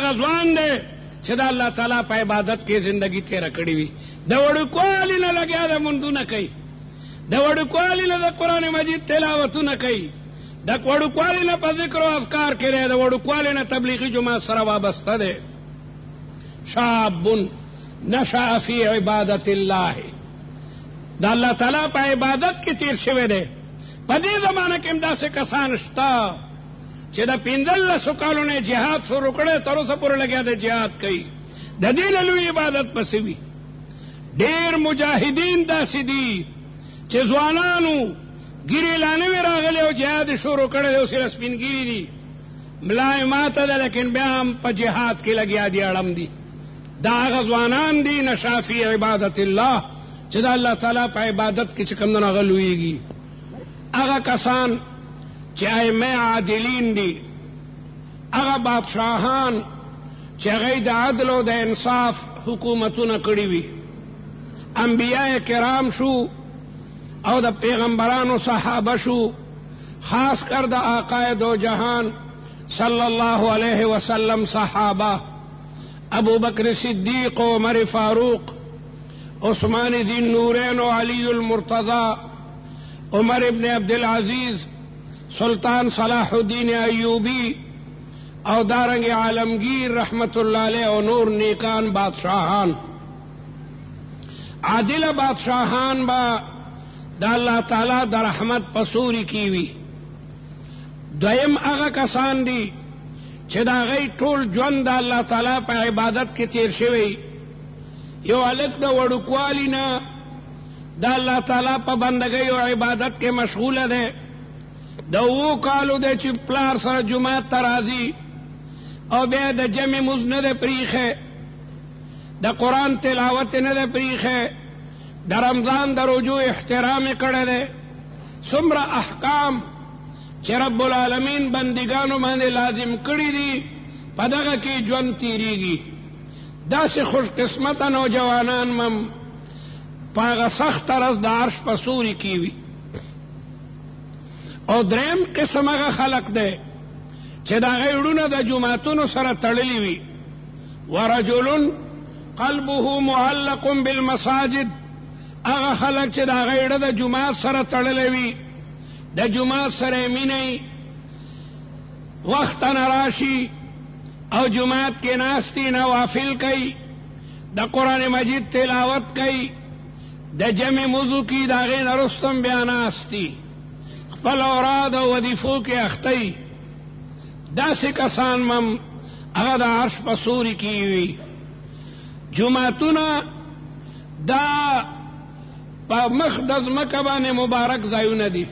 هغه ځوان دی چې د الله تعالی په عبادت کې زندگی تیره کړې وي، د وړوکوالي نه لګیا د مونځونه کوي، د وړوکوالي نه د قرآن مجید تلاوتونه کوي، د وړوکوالي نه په ذکر او اذکار کې دی، د وړوکوالي نه تبلیغي جماعت سره وابسته دی. شاب نشأ فی عبادت الله، د الله تعالی په عبادت کې تیر شوی دی. په دې زمانه کې هم داسې کسان شته چې د 15 کالو نه جهاد شروع کړی، تر اوسه پورې لګیا د جهاد کوي، د دې نه لوی عبادت پسې وي. ډېر مجاهدین داسې دي چې ځوانانو ګیرې لا نه وي راغلي او جهاد شروع کړی دی، اوس یې سپینګیري دي، ملا یې ماته ده، لیکن بیا هم په جهاد کې لګیا دي، اړم دي. دا هغه ځوانان دي نشأ فی عبادت الله چې د الله تعالی په عبادت کې چې کوم هغه لویږي. هغه کسان چې ائمه عادلین دي، هغه بادشاهان چې هغوی د عدل او د انصاف حکومتونه کړي وي، انبیاء کرام شو او د پیغمبرانو صحابه شو، خاص کر د آقای دو جهان صلی الله علیه وسلم صحابه، ابو بکر صدیق و عمر فاروق، عثمان ذی النورین و علی المرتضی، عمر ابن عبدالعزیز، سلطان صلاح الدین ایوبی او دارنگ عالمگیر رحمت اللہ علیہ او نور نیکان بادشاہان. عادل بادشاہان با دا اللہ تعالی دا رحمت پسوری کیوی. دویم اغا کسان دی چې دا غي ټول ژوند د الله تعالی په عبادت کې تیر شوی، یو الک د وړوکوالي نه د الله تعالی په بندګۍ او عبادت کې مشغوله ده، د 2 کالو دی چې پلار سره جماعت ته راځي او بیا د جمع مز نه ده پریښی، د قرآن تلاوت نه ده پریښی، د رمضان د روجو احترام یې کړی دی. څومره احکام چې رب العالمین بندگانو باندې لازم کړي دي، په دغه کې ژوند تیریږي. داسې خوش قسمته نوجوانان مم په هغه سخته ورځ د عرش په سوري کې وي. او دریم قسم هغه خلق دی چې د هغوی وړونه د جوماتونو سره تړلي وي. ورجل قلبه معلق بالمساجد، هغه خلق چې د هغوی زړه د جومات سره تړلی وي، د جماعت سره مینه وخت نه راشي او جماعت کې ناستی نوافل کوي، د قرآن مجید تلاوت کوي، د جمع موضوع کې د هغې نه رستم بیا ناستی، خپل اوراد او وظیفو کې اختی. داسې کسان مم هغه د عرش په سوري کې وي. جماعتونه دا په مخ د ځمکه باندې مبارک ځایونه دي.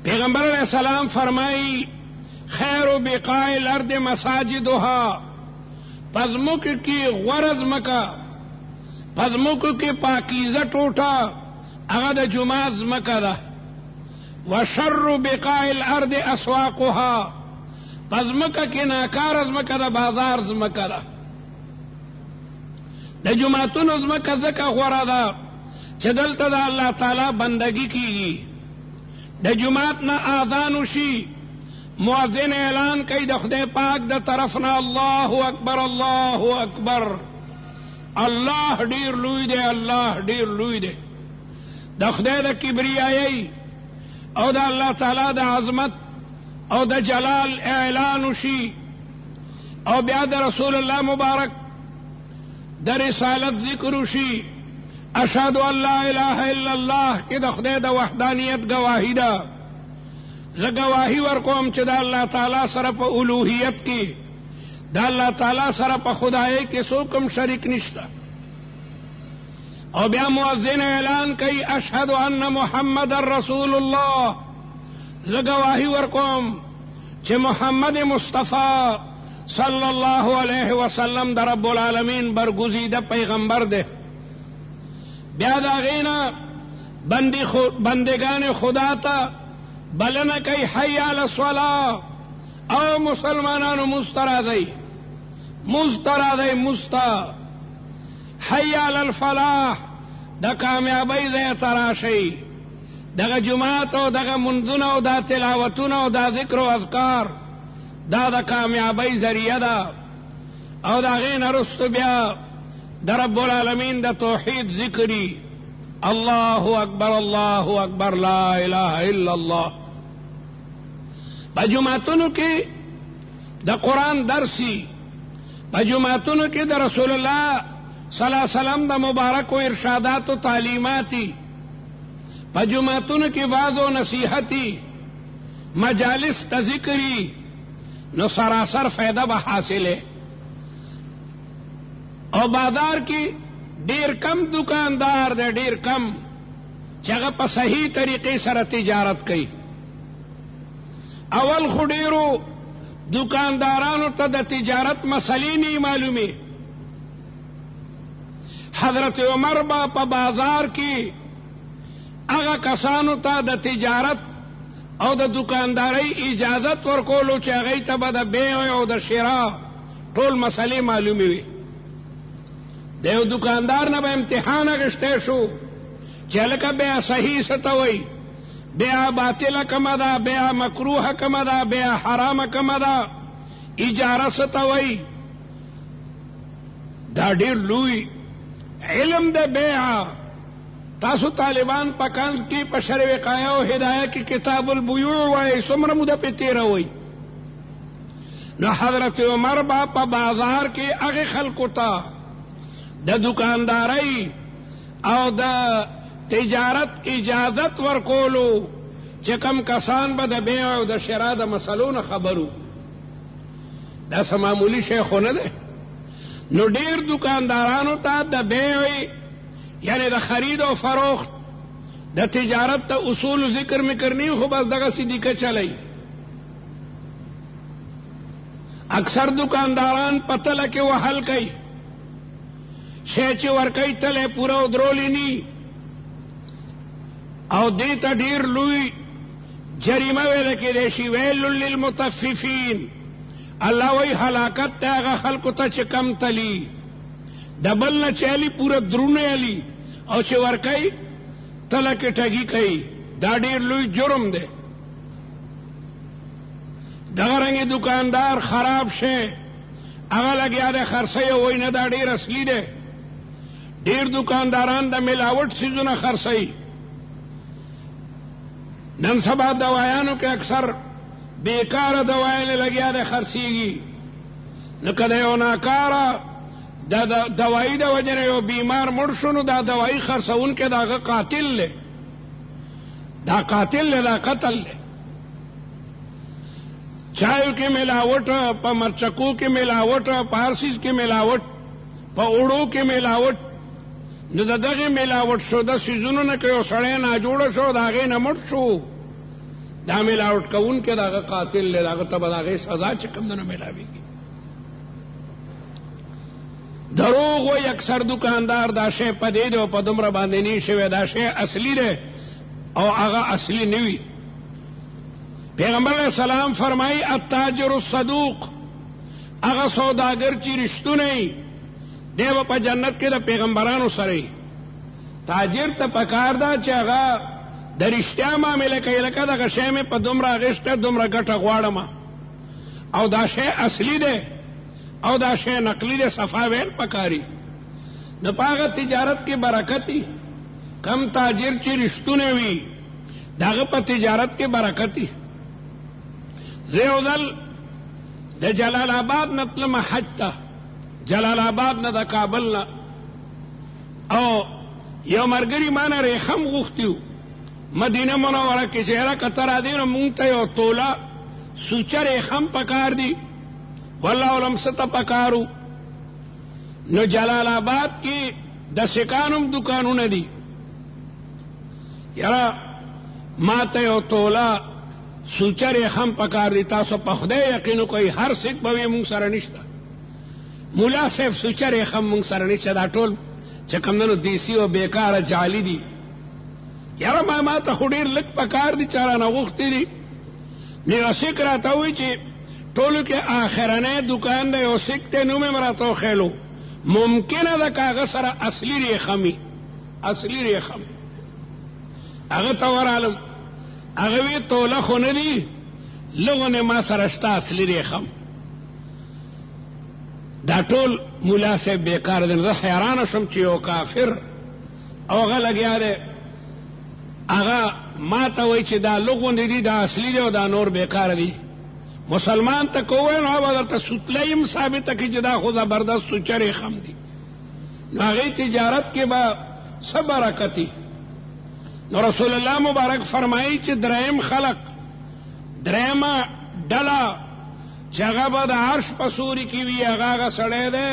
پیغمبر علیہ السلام فرمائی خیر بقاع الارض مساجدها، پزمک کی غرض مکا، پزمک کی پاکیزه ټوټه هغه د جمعه ځمکه ده. وشر بقاع الارض اسواقها، پزمکه کې ناکاره ځمکه ده، بازار ځمکه ده. د جمعتونو ځمکه ځکه غوره ده چې دلته د الله تعالی بندگی کیږي. د جمعات نه آذان وشي، مؤذن اعلان کوي د خدای پاک د طرف نه الله اکبر الله اکبر، الله ډیر لوی دی، الله ډیر لوی دی. د خدای د کبریایي او د الله تعالی د عظمت او د جلال اعلان وشي، او بیا د رسول الله مبارک د رسالت ذکر وشي. اشهد ان لا اله الا الله کې د خدای د وحدانیت گواهی ده. زه گواهی ورکوم چې د الله تعالی سره په الوهیت کې، د الله تعالی سره په خدای کې څوک هم شریک نشته. او بیا مؤذن اعلان کوي اشهد ان محمد رسول الله. زه گواهی ورکوم چې محمد مصطفی صلی الله علیه وسلم د رب العالمین برگزیده پیغمبر ده. بیا دا غینا بندگان خدا تا بلنه کوي حی علی الصلاة، او مسلمانانو مسترازی مستا، حی علی الفلاح، د کامیابی ځای ته راشئ. دغه جماعت او دغه منځونه او دا تلاوتونه او دا ذکر او اذکار دا د کامیابی ذریعہ ده او دا غین رستو بیا د رب العالمین د توحید ذکری الله اکبر الله اکبر لا اله الا الله. په جمعتونو کې د قرآن درسی، په جمعتونو کې د رسول الله صلی الله علیه وسلم د مبارک و ارشادات و تعلیماتی، په جمعتونو کې واعظ و نصیحتی، مجالس ته ذکری، نو سراسر فائدہ به حاصله. او بازار کې ډیر کم دکاندار دی، ډیر کم چې هغه په صحیح طریقې سره تجارت کوي. اول خو ډیرو دکاندارانو ته د تجارت مسلې نه معلومې. حضرت عمر با په بازار کې هغه کسانو ته د تجارت او د دکاندارۍ اجازت ورکولو چې هغوی ته به د بیع او د شراء ټول مسلې معلومې وي. د یو دکاندار نه به امتحان اخیستی شو چې هلکه بیع صحیح څه ته وایي، بیع باطله کومه ده، بیع مکروهه کومه ده، بیع حرامه کومه ده، اجاره څه ته وایي. دا ډېر لوی علم د بیع. تاسو طالبان په کنز کې په شرع وقایه او هدایه کې کتاب البیوع وایي، څومره موده پې تېروئ. نو حضرت عمر با په بازار کې هغې خلکو ته د دکاندارۍ او د تجارت اجازت ورکولو چې کم کسان به د بیع او د شراء د مسلو نه خبرو. دا څه معمولي شی خو نه دی. نو ډیر دکاندارانو ته د بیع یعنی د خرید او فروخت د تجارت ته اصول ذکر میکرنی، خو بس دغه صدیقه چلی. اکثر دکانداران په تله کې وهل کوي، شی چې ورکوي تله پوره ودرولی نی، او دې ته ډیر لوی جریمه ویل کېدی شي. ویل للمطففین، الله وی هلاکت ته هغه خلکو ته چې کم تلی، د بل نه چې علي پوره درونه علي او چې ورکوي تله کې ټګي کوي. دا ډیر لوی جرم دی. دغه رنګې دکاندار خراب شی هغه لګیا دی خرڅوي، وایي نه دا ډیر اصلي دی. ډیر دکانداران د ملاوټ څیزونه خرڅوي. نن سبا دوایانو کې اکثر بیکاره دوایانې لګیا دی خرڅېږي. نو که د یو ناکاره د دوایي د وجې نه یو بیمار مړ شو، نو دا دوایي خرڅوونکی د هغه قاتل دی. دا قاتل دی، دا قتل دی. چایو کې ملاوټ، په مرچکو کې ملاوټ، په هر څیز کې ملاوټ، په اوړو کې ملاوټ. نو د دغې ملاوټ شوده څیزونو نه که یو سړی ناجوړه شو، د هغې نه مړ شو، دا ملاوټ کوونکی د هغه قاتل دی. د هغه ته به د هغې سزا چې کوم نه ملاوېږي. دروغ وایي اکثر دکاندار، دا شی په دې دی او په دومره باندې نه شوی، دا شی اصلي دی او هغه اصلي نه وي. پیغمبر علیہ السلام فرمائی التاجر الصدوق، هغه سوداګر چې رښتونی دی به په جنت کې د پیغمبرانو سره. تاجر ته پکار ده چې هغه د رښتیا معامله کوي، لکه دغه شی مې په دومره اخیسته، دومره ګټه غواړم، او دا شی اصلي دی او دا شی نقلی دی، صفا ویل پکاري. نو په هغه تجارت کې برکت دی. کم تاجر چې رښتونی وي د هغه په تجارت کې برکت دی. زه یو ځل د جلال آباد نه تلم حج ته، جلال آباد نه د کابل نه، او یو ملګري ما نه ریخم غوښتي وو مدینه منوره کې چې یاره که ته راځې نو مونږ ته یو توله سوچه ریخم پکار دی. والله علم څه ته پکارو. نو جلال آباد کې د سکانم دکانونه دي. یاره ما ته یو توله سوچه ریخم پکار دی. تاسو په خدای یقین وکئ هر سک به وي مونږ سره نشته. مولا صاحب سوچه ریخم مونږ سره نشته، دا ټول چې کوم دیسی او بیکاره جعلي دي. یاره ما ته خو ډېر لږ پکار دي چې رانه غوښتي دي. نو سک راته وایي چې ټولو کې آخرنی دکان دی، یو سک دی، نوم یې م راته وښیلو. ممکنه ده که هغه سره اصلي ریخمي، اصلي ریخم. هغه ته ورغلم، هغه وی توله خو نه دي، لغونه ما سره شته اصلي ریخم دا ټول مولا صاحب بیکار دی. زه حیرانه شم چې یو کافر او هغه لګیا دی هغه ما ته وایي چې دا لغونه دي دا اصلي دی او دا نور بیکار دي. مسلمان ته کوی نو به درته سوتله ثابته کړي چې دا خو زبردست سوچه ریخم دي. نو هغې تجارت کې به څه برکت وي. نو رسول الله مبارک فرمایي چې دریم خلق درېمه ډله چې هغه به د عرش په سوري کې وي هغه سړی دی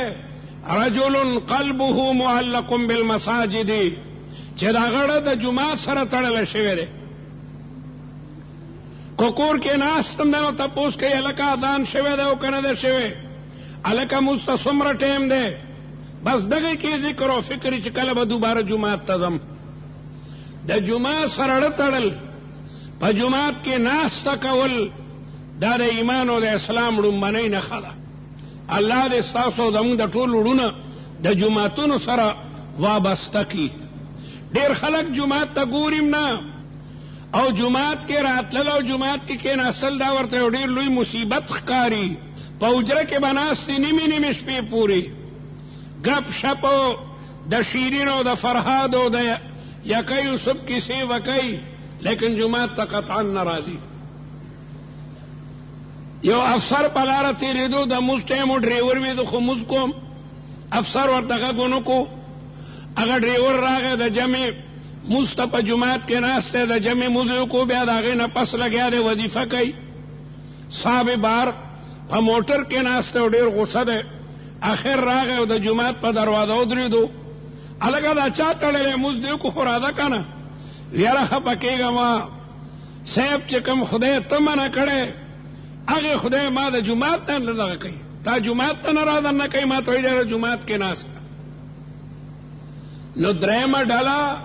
رجل قلبه معلق بالمساجد چې دا غړه د جومات سره تړلی شوی دی. کو کور کې ناست هم دی نو تپوس کوي هلکه اذان شوی دی او که نه دی شوی هلکه مونځ ته څومره ټایم دی بس دغې کې ذکر او فکر چې کله به دوباره جومات ته ځم. د جومات سره تړل په جومات کې ناسته کول دا د ایمان او د اسلام لومبنۍ نښه ده. الله دې ستاسو او زموږ د ټول وړونه د جوماتونو سره وابسته کړي. ډېر خلک جومات ته ګوریم نه او جومات کې راتلل او جومات کې کېناستل دا ورته یو ډېر لوی مصیبت ښکاري. په حجره کې به ناستې نیمې نیمې شپې پورې گپ شپ د شیرین او د فرهاد او د یکه یوسف کیسې وکئ لیکن جومات ته قطعا نه راځي. یو افسر په لاره تېرېدو د مونځ ټایم و ډریور وي زه خو مونځ کوم افسر ورته غږ ونه کو هغه ډریور راغی د جمع مونځ ته په جومات کې ناست دی د جمع مونځ یې وکړو بیا د هغې نه پس لګیا دی وظیفه کوي. صاحب بار په موټر کې ناست دی او ډېر غوسه دی. آخر راغی او د جومات په دروازه ودرېدو هلکه دا چا تړلی مونځ دی وکړو خو راځه که نه یاره خفه کېږم صاحب چې کوم خدای ته منع کړی هغې خدای ما د جومات ته نه دغه کوي تا جومات ته نه رادن نه کوي ما ته وایي جومات کې ناست. نو درېیمه ډله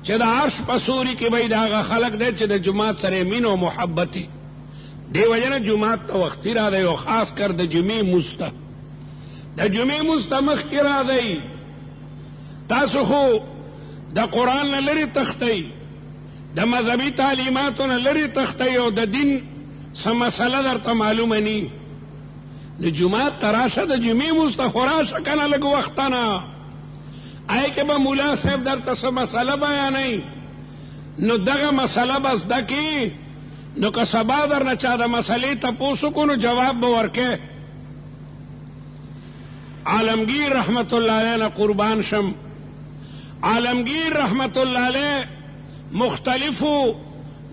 چې د عرش په سوري کې به د هغه خلک دی چې د جومات سره مین او محبت دي. دې وجه نه جومات ته وختي راځئ او خاص کر د جمعې مونځ ته د جمعې مونځ ته مخکې راځئ. تاسو خو د قرآن نه لرې تښتئ د مذهبي تعلیماتو نه لرې تښتئ او د دین څه مسله درته معلومه ني. نو جومات ته راشه د جمعې مونځ ته خو راشه که نه لږ وخته نه آی که به مولا صاحب درته څه مسله بیانوي نو دغه مسله به زده کړي نو که سبا در نه چا د مسلې تپوس وکړو نو جواب به ورکې. عالمگیر رحمت الله علیه نه قربان شم. عالمگیر رحمت الله علیه مختلفو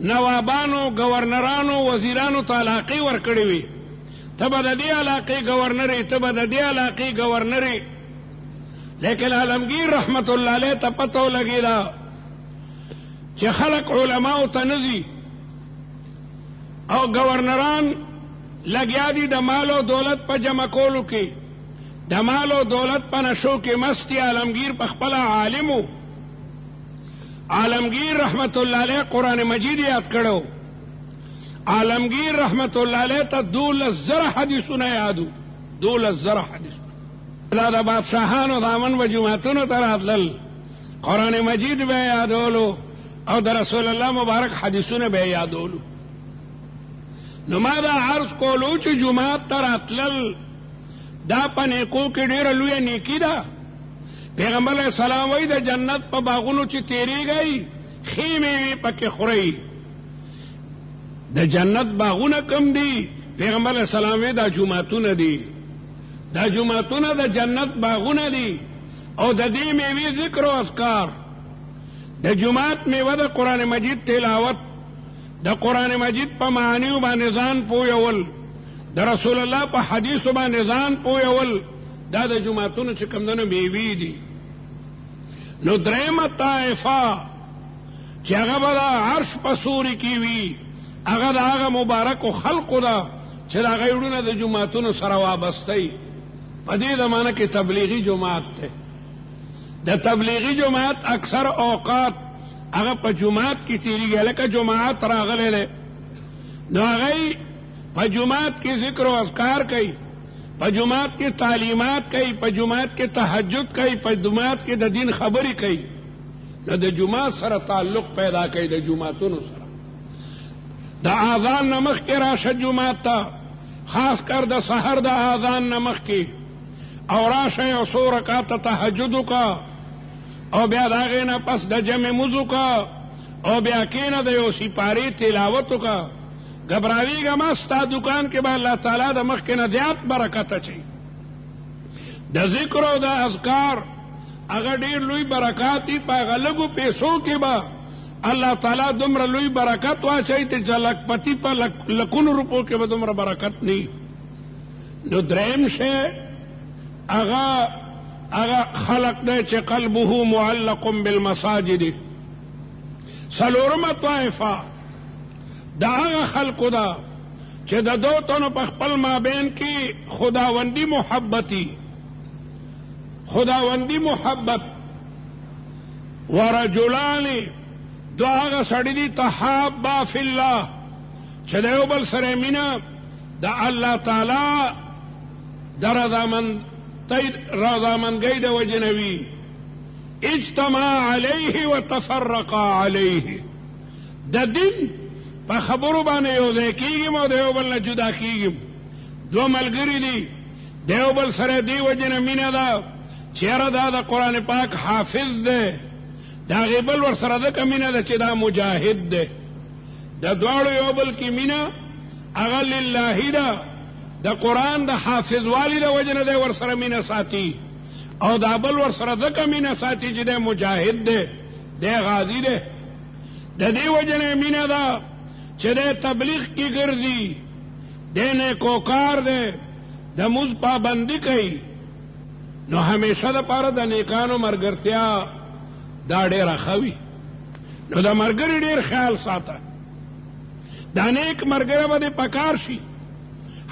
نوابانو گورنرانو وزیرانو ته علاقې ورکړې وي. ته به د دې علاقې گورنرې ته به د دې علاقې گورنرې لیکن عالمگیر رحمت الله علیه ته پته ولګېده چې خلق علماو ته نه ځي او گورنران لګیا دي د مال او دولت په جمع کولو کې د مال او دولت په نشو کې مستی. عالمگیر په خپله عالمو عالمگیر رحمت الله علیه قرآن مجید یاد کړو. عالمگیر رحمت الله علیه ته 12,000 حدیثونه یادو 12,000 حدیث دا د بادشاهانو دامن به جوماتونو ته راتلل قرآن مجید به یادولو او د رسول الله مبارک حدیثونه به یادولو. نو ما دا عرض کولو چې جومات ته راتلل دا په نیکو کې ډېره لویه نیکي ده. پیغمبر علیه السلام وایي د جنت په باغونو چې تېرېږئ ښې مېوې پکې خورئ. د جنت باغونه کم دي پیغمبر علیه السلام وایي دا جوماتونه دي دا جوماتونه د جنت باغونه دي او د دې مېوې ذکر او اذکار. د جومات میوه د قرآن مجید تلاوت د قرآن مجید په معانیو باندې ځان پوهول د رسول الله په حدیثو باندې ځان پوهول دا د جوماتونو چې کوم دنه میوې دي. نو درېیمه طایفه چې هغه به د عرش په سوري کې وي هغه د هغه مبارکو خلقو ده چې د هغې وړونه د جوماتونو سره وابسته. په دې زمانه کې تبلیغي جومات دی. د تبلیغي جومات اکثر اوقات هغه په جومات کې تېرېږي لکه جماعت راغلی دی نو هغوی په جومات کې ذکر و اذکار کوي په جومات کې تعلیمات کوي په جومات کې تهجد کوي په جومات کې د دین خبرې کوي. نو د جومات سره تعلق پیدا کوي د جوماتونو سره د آذان نمخ کې راشه جمعات ته، خاص کر د سحر د آذان نمخ کې، او راشه یو څو رکعاته تهجد وکړه، او بیا د هغې نه پس د جمع مونځ وکړه، او بیا کېنه د یو سپارې تلاوت وکړه. ګبراویږه ما ستا دکان کې به الله تعالی د مخکې نه زیات برکت اچوي. د ذکر او د اذکار هغه ډېر لوی برکات دي، په هغه لږو پیسو کې به الله تعالی دومره لوی برکت واچوي چې لکپتي په لکونو روپو کې به دومره برکت نه. نو دریم شی هغه خلق دی چې قلبه معلق بالمساجد. څلورمه طائفه دا هغه خلقو ده چې د دو تنو په خپل مابین کې خداوندی محبت ورجلان دو هغه سړي دي تحابا فی الله چې د یو بل سره مینه د الله تعالی د رضامندګۍ د وجې نه وي. اجتماع علیه وتفرقا علیه. د دین په خبرو باندې یو ځای کېږم او د یو بل نه جدا کېږم. دو ملګري دي، د یو بل سره دې وجې نه مینه ده چې یاره دا د قرآن پاک حافظ دی، د هغې بل ورسره ځکه مینه ده چې دا مجاهد دی. د دواړو یو بل کې مینه هغه لله ده، د قرآن د حافظ والی د وجې نه دی ورسره مینه ساتي، او دا بل ورسره ځکه مینه ساتي چې دی مجاهد دی، دی غازی دی. د دې وجې نه مینه ده چې دی تبلیغ کې ګرځي، دی نیکوکار دی، د مونځ پابندي کوي. نو همیشه د پاره د نیکانو ملګرتیا دا ډېره ښه وي. نو د ملګري ډېر خیال ساته، دا نیک ملګری به دې پکار شي.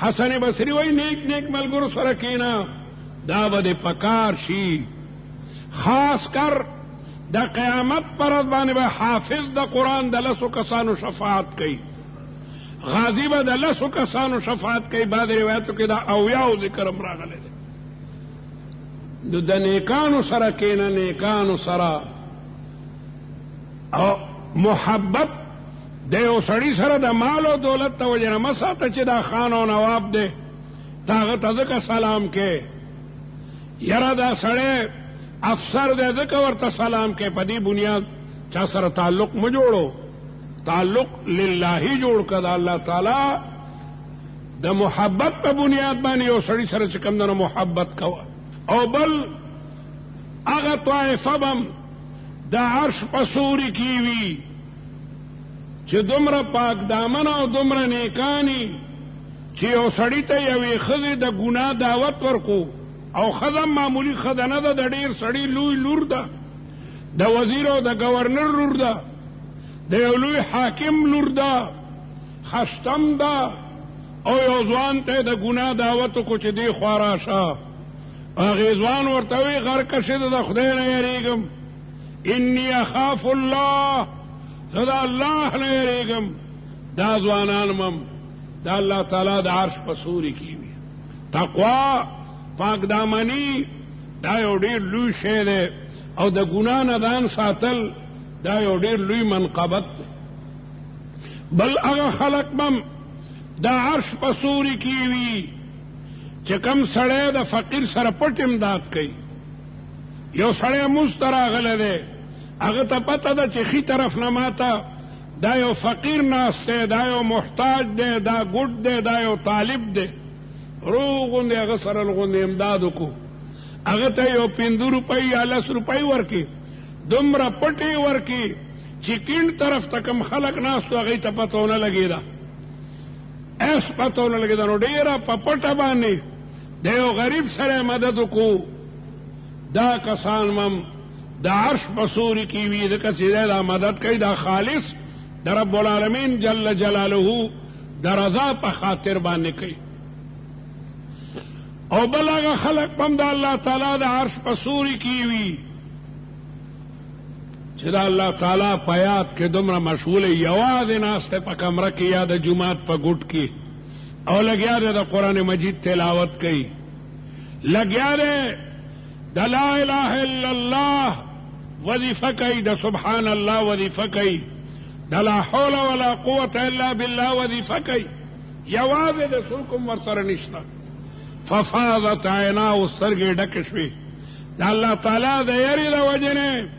حسن بصري وایي نیک ملګرو سره کېنه، دا به دې پکار شي. خاص کر د قیامت پر ورځ باندې به حافظ د قرآن د 10 کسانو شفاعت کوي، غازی به د 10 کسانو شفاعت کوي. بعض روایتو کې دا 80 ذکر هم راغلی دی. نو د نیکانو سره کېنه، نیکانو سره. او محبت د یو سړي سره د مال او دولت ته وجه نه مه ساته چې دا خان او نواب دی، ته هغه ته ځکه سلام کې. یاره دا سړی افسر دی ځکه ورته سلام کې. په دې بنیاد چا سره تعلق مه جوړو، تعلق لله جوړ کړه، د الله تعالی د محبت په بنیاد باندې یو سړي سره چې کوم دنه محبت کوه. او بل هغه طائفه بم د عرش په سوري کې وي چې دومره پاک دامن او دومره نیکانی چې یو سړي ته یوې ښځې د ګناه دعوت ورکو، او ښځه معمولي ښځه نه ده، د ډېر سړي لوی لور ده، د وزیر او د ګورنر لور ده، د یو لوی حاکم لور ده، خشتم ده، او یو ځوان ته د ګناه دعوت وکړو چې دې خوا راشه. هغې ځوان ورته وایي غرکشې ده، د خدای نه یېرېږم، انی اخاف الله، زه د الله نه یېرېږم. دا ځوانان هم د الله تعالی د عرش په سوري کې وي. تقوا، پاک دامنی دا یو ډېر لوی شی دی، او د ګناه نه ځان ساتل دا یو ډېر لوی منقبت دی. بل هغه خلق بم د عرش په سوري کې وي چې کم سړی د فقیر سره پټ امداد کوي. یو سړی مونځ ته راغلی دی، هغه ته پته ده چې ښي طرف نه ماته دا یو فقیر ناست دی، دا یو محتاج دی، دا ګوډ دی، دا یو طالب دی. روغ غوندې هغه سره غوندې امداد وکړو، هغه ته یو 5 روپۍ یا 10 روپۍ ورکړي، دومره پټې ورکړي چې کیڼ طرف ته کوم خلک ناست و هغوی ته پته ونه لګېده، ایس پته ونه لګېده. نو ډېره په پټه باندې د یو غریب سره مدد وکړو. دا کسان هم د عرش په سوري کې وي، ځکه چې دی دا مدد کوي، دا خالص د رب العالمین جل جلاله د رضا په خاطر باندې کوي. او بل هغه خلق هم د الله تعالی د عرش په سوري کې وي چې د الله تعالی په یاد کې دومره مشغوله، یوازې ناسته په کمره کې یا د جومات په ګوټ کې، او لګیا دی د قرآن مجید تلاوت کوي، لګیا دی د لا اله الا الله وظیفه کوي، د سبحان الله وظیفه کوي، د لا حول ولا قوت الا بالله وظیفه کوي یوازې د څوک ورسره نشته. ففاضت عیناه سترګې ډکې شوې د الله تعالی د یری د وجې نه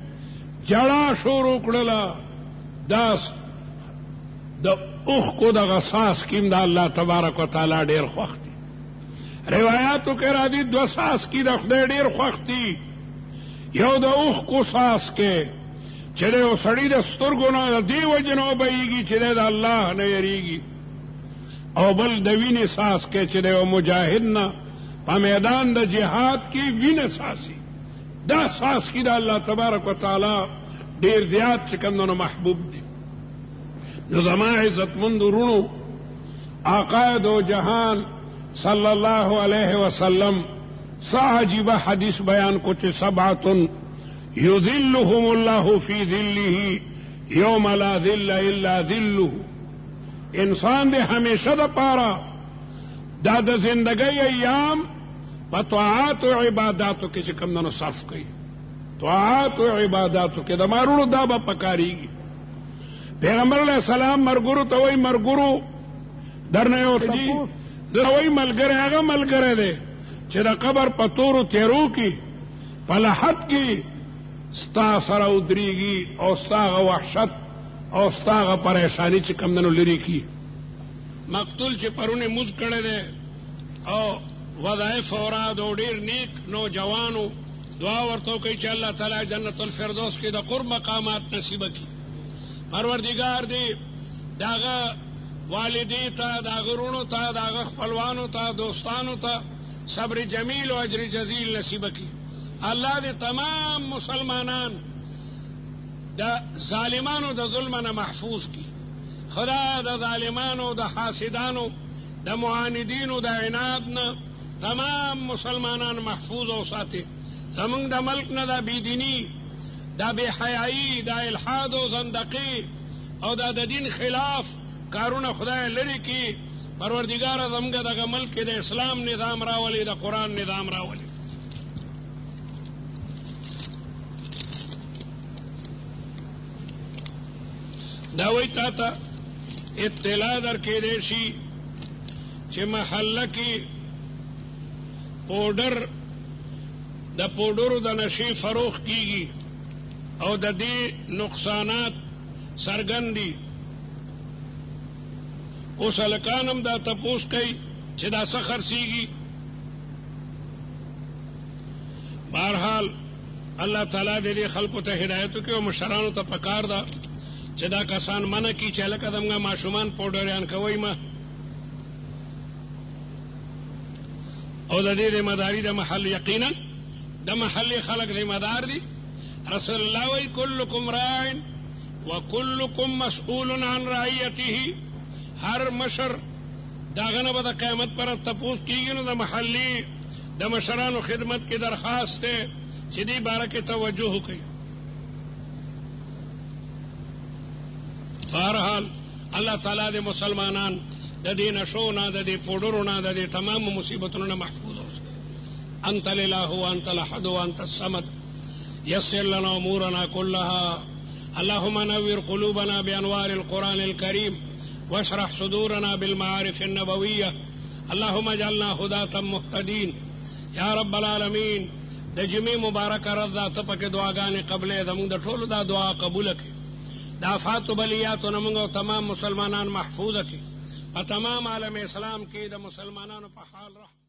جړا شروع کړله. دا د اوښکو دغه څاڅکي د الله تبارک وتعالی ډېر خوښ دي. روایاتو کې راځي 2 څاڅکي د خدای ډېر خوښ دي. یو د اوښکو څاڅکی چې د یو سړي د سترګو نه د دې وجې نه وبهیږي چې دی د الله نه یریږي، او بل د وینې څاڅکی چې د یو مجاهد نه په میدان د جهاد کې وینه څاڅي. دا څاڅکي د الله تبارک وتعالی ډېر زیات چې کوم محبوب دي. نو زما عزتمند ورونو، آقا دو جهان صلی الله علیہ وسلم عجیبہ حدیث بیان کو چې 7 یذلهم الله فی ذله یوم لا ذل الا ذله. انسان دے ہمیشہ دا پارا دا د زندگی ایام په طاعات و عباداتو کې چې کوم نه صرف کوي. طاعات و عباداتو کې د مارونو دا به پکاريږي. پیغمبر علیہ السلام مرګورو ته وای مرګورو درنه یو دي زه وای ملګری هغه ملګری دی چې د قبر په تورو تیرو کې په لحد کې ستا سره ودرېږي او ستا وحشت او ستا پریشانی چې کوم نه لري کی. مقتول چې پرونه موږ کړی دی او وظایف اوراد او ډېر نیک نوجوانو دعا ورته کوي چې الله تعالی جنت الفردوس کې د قرب مقامات نصیب کړي. پروردگار دې داغه والدی ته، داغه رونو ته، داغه خپلوانو ته، دوستانو ته صبر جمیل او اجر جزیل نصیب کړي. الله دې تمام مسلمانان د ظالمانو د ظلم نه محفوظ کړي. خدا د ظالمانو، د حاسدانو، د معاندینو د عناد نه تمام مسلمانان محفوظ او ساتي. زمونږ د ملک نه دا بيدینی، دا بے حیائی، دا الحاد و زندقی او دا د دین خلاف کارونه خدای لري کی. پروردگار زمونږ دغه ملک د اسلام نظام راولي، د قرآن نظام راولي. دا وی تا ته اطلاع در کې شي چې محله کې پوډر د پوډرو د نشي فروخ کیږي او د دې نقصانات سرګندي. اوس هلکانم دا تپوس کوي چې دا څه خرڅېږي. بهرحال الله تعالی دې خلکو ته هدایت وکړي او مشرانو ته پکار ده چې دا کسان منع کړي چې هلکه زموږ ماشومان پوډریان کوئ مه، او د دې ذمہداري د محل یقینا د محلي خلق ذمہدار دي. رسول الله وی کلکم راع وکلکم مسئول عن رعیته. هر مشر داغه نه به د قیامت پر تپوس کیږي. نو د محلي د مشرانو خدمت کې درخواست ده چې دې باره کې توجه وکړي. بهرحال الله تعالی د مسلمانان د دې نشو نه، د دې پوډرو نه، د دې تمام مصیبتونو نه محفوظ اوسه. انت الاله وانت الاحد وانت الصمد يسر لنا امورنا كلها. اللهم نور قلوبنا بانوار القران الكريم واشرح صدورنا بالمعارف النبويه. اللهم اجعلنا هداة مهتدين یا رب العالمین. د جمعې مبارک رضا ته پکې دعاګانې قبلې زموږ د ټولو دا دعا قبوله کړي. د آفات و بلیاتو نه موږ او تمام مسلمانان محفوظ کړي. په تمام عالم اسلام کې د مسلمانانو په حال رحم